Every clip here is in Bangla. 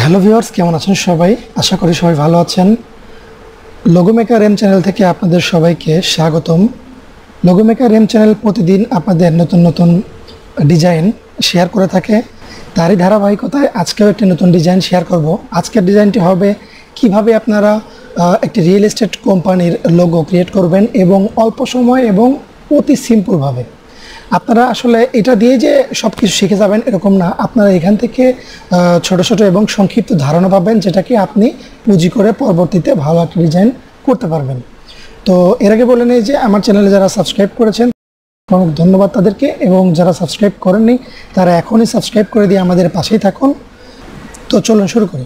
হ্যালো ভিউয়ার্স, কেমন আছেন সবাই? আশা করি সবাই ভালো আছেন। লোগো মেকার এম চ্যানেল থেকে আপনাদের সবাইকে স্বাগতম। লোগো মেকার এম চ্যানেল প্রতিদিন আপনাদের নতুন নতুন ডিজাইন শেয়ার করে থাকে। তারই ধারাবাহিকতায় আজকেও একটি নতুন ডিজাইন শেয়ার করব। আজকের ডিজাইনটি হবে কিভাবে আপনারা একটি রিয়েল এস্টেট কোম্পানির লোগো ক্রিয়েট করবেন এবং অল্প সময় এবং অতি সিম্পলভাবে। আপনারা আসলে এটা দিয়ে যে সব কিছু শিখে যাবেন এরকম না, আপনারা এখান থেকে ছোট ছোট এবং সংক্ষিপ্ত ধারণা পাবেন, যেটাকে আপনি পুঁজি করে পরবর্তীতে ভালো একটা ডিজাইন করতে পারবেন। তো এর আগে বলে নেই যে আমার চ্যানেলে যারা সাবস্ক্রাইব করেছেন অনেক ধন্যবাদ তাদেরকে, এবং যারা সাবস্ক্রাইব করেননি তারা এখনই সাবস্ক্রাইব করে দিয়ে আমাদের পাশেই থাকুন। তো চলুন শুরু করি।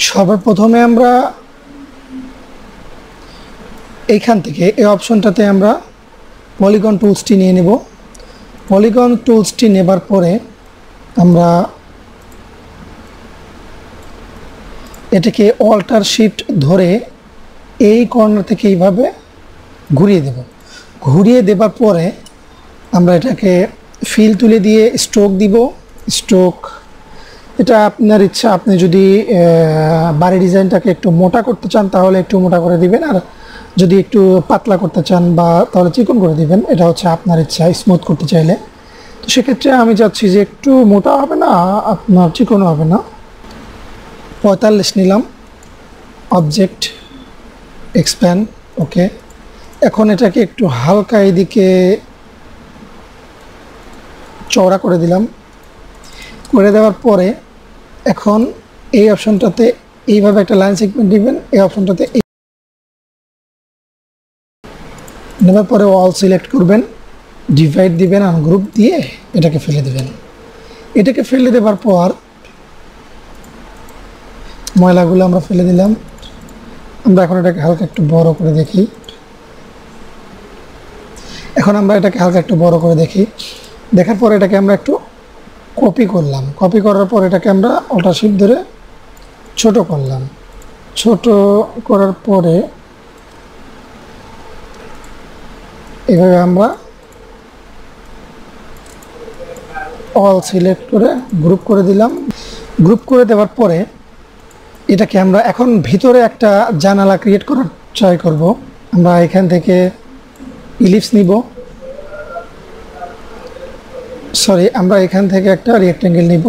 সর্বপ্রথমে আমরা এইখান থেকে এই অপশনটাতে আমরা পলিগন টুলসটি নিয়ে নেব। পলিগন টুলসটি নেবার পরে আমরা এটাকে অল্টার শিফট ধরে এই কর্নার থেকে এইভাবে ঘুরিয়ে দেব। ঘুরিয়ে দেবার পরে আমরা এটাকে ফিল তুলে দিয়ে স্ট্রোক দিব। স্ট্রোক এটা আপনার ইচ্ছা, আপনি যদি বাড়ি ডিজাইনটাকে একটু মোটা করতে চান তাহলে একটু মোটা করে দিবেন, আর যদি একটু পাতলা করতে চান বা তাহলে চিকন করে দিবেন, এটা হচ্ছে আপনার ইচ্ছা। স্মুথ করতে চাইলে তো সেক্ষেত্রে আমি চাচ্ছি যে একটু মোটা হবে না, আপনার চিকনও হবে না। 45 নিলাম। অবজেক্ট এক্সপ্যান্ড, ওকে। এখন এটাকে একটু হালকা এদিকে চওড়া করে দিলাম। করে দেওয়ার পরে এখন এই অপশনটাতে এইভাবে একটা লাইন সেগমেন্ট দিবেন। এই অপশনটাতে নেওয়ার পরে অল সিলেক্ট করবেন, ডিভাইড দিবেন আর গ্রুপ দিয়ে এটাকে ফেলে দেবেন। এটাকে ফেলে দেওয়ার পর ময়লাগুলো আমরা ফেলে দিলাম। আমরা এখন এটাকে হালকা একটু বড় করে দেখি। এখন আমরা এটাকে হালকা একটু বড় করে দেখি। দেখার পরে এটাকে আমরা একটু কপি করলাম। কপি করার পর এটাকে আমরা অল্টার শিফট ধরে ছোট করলাম। ছোট করার পরে এভাবে আমরা অল সিলেক্ট করে গ্রুপ করে দিলাম। গ্রুপ করে দেওয়ার পরে এটাকে আমরা এখন ভিতরে একটা জানালা ক্রিয়েট করার ট্রাই করব। আমরা এখান থেকে ইলিপস নিব, আমরা এখান থেকে একটা রেক্ট্যাঙ্গেল নিব।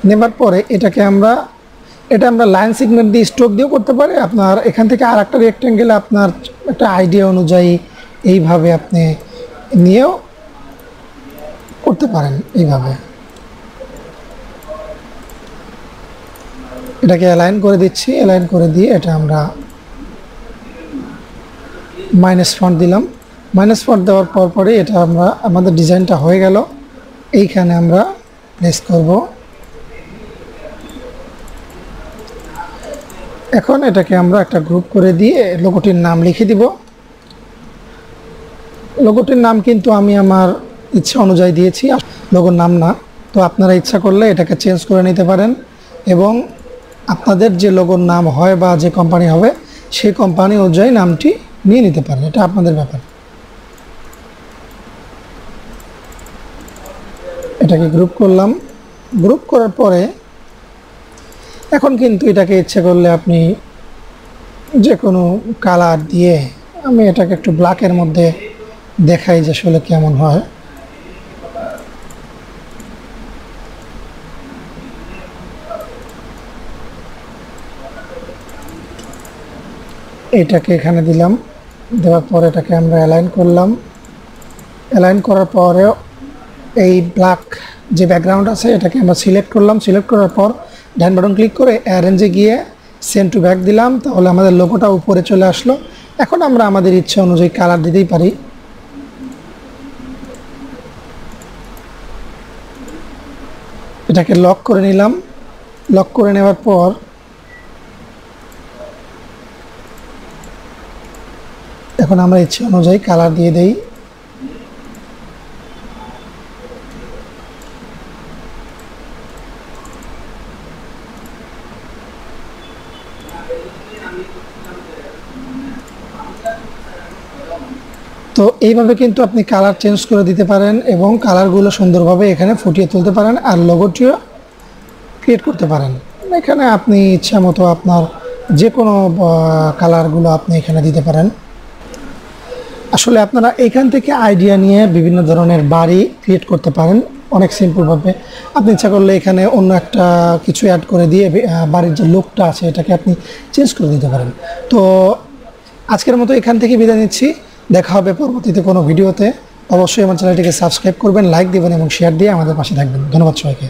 নেবার পরে এটা আমরা লাইন সেগমেন্ট দিয়ে স্ট্রোক দিয়েও করতে পারি। আপনার এখান থেকে আর একটা রেক্ট্যাঙ্গেল আপনার একটা আইডিয়া অনুযায়ী এইভাবে আপনি নিয়েও করতে পারেন। এইভাবে এটাকে অ্যালাইন করে দিচ্ছি। অ্যালাইন করে দিয়ে এটা আমরা মাইনাস ফন্ট দিলাম। মাইনাস ফন্ট দেওয়ার পরে এটা আমাদের ডিজাইনটা হয়ে গেল। এইখানে আমরা প্লেস করব। এখন এটাকে আমরা একটা গ্রুপ করে দিয়ে লোগোটির নাম লিখে দিব। লোগোটির নাম কিন্তু আমি আমার ইচ্ছা অনুযায়ী দিয়েছি, লোগোর নাম না। তো আপনারা ইচ্ছা করলে এটাকে চেঞ্জ করে নিতে পারেন এবং আপনাদের যে লোগোর নাম হয় বা যে কোম্পানি হবে সেই কোম্পানি অনুযায়ী নামটি নিয়ে নিতে পারেন, এটা আপনাদের ব্যাপার। এটাকে গ্রুপ করলাম। গ্রুপ করার পরে এখন কিন্তু এটাকে ইচ্ছে করলে আপনি যে কোনো কালার দিয়ে, আমি এটাকে একটু ব্ল্যাকের মধ্যে দেখাই যে আসলে কেমন হয়। এটাকে এখানে দিলাম। দেওয়ার পরে এটাকে আমরা অ্যালাইন করলাম। অ্যালাইন করার পরে এই ব্ল্যাক যে ব্যাকগ্রাউন্ড আছে এটাকে আমরা সিলেক্ট করলাম। সিলেক্ট করার পর ডান বাটন ক্লিক করে অ্যারেঞ্জে গিয়ে সেন্ড টু ব্যাক দিলাম। তাহলে আমাদের লোগোটা উপরে চলে আসলো। এখন আমরা আমাদের ইচ্ছা অনুযায়ী কালার দিতেই পারি। এটাকে লক করে নিলাম। লক করে নেওয়ার পর এখন আমরা ইচ্ছে অনুযায়ী কালার দিয়ে দেই। তো এইভাবে কিন্তু আপনি কালার চেঞ্জ করে দিতে পারেন এবং কালারগুলো সুন্দরভাবে এখানে ফুটিয়ে তুলতে পারেন আর লোগোটিও ক্রিয়েট করতে পারেন। এখানে আপনি ইচ্ছা মতো আপনার যে কোনো কালারগুলো আপনি এখানে দিতে পারেন। আসলে আপনারা এখান থেকে আইডিয়া নিয়ে বিভিন্ন ধরনের বাড়ি ক্রিয়েট করতে পারেন অনেক সিম্পলভাবে। আপনি ইচ্ছা করলে এখানে অন্য একটা কিছু অ্যাড করে দিয়ে বাড়ির যে লুকটা আছে এটাকে আপনি চেঞ্জ করে দিতে পারেন। তো আজকের মতো এখান থেকে বিদায় নিচ্ছি, দেখা হবে পরবর্তীতে কোনো ভিডিওতে। অবশ্যই আমার চ্যানেলটিকে সাবস্ক্রাইব করবেন, লাইক দিবেন এবং শেয়ার দিয়ে আমাদের পাশে থাকবেন। ধন্যবাদ সবাইকে।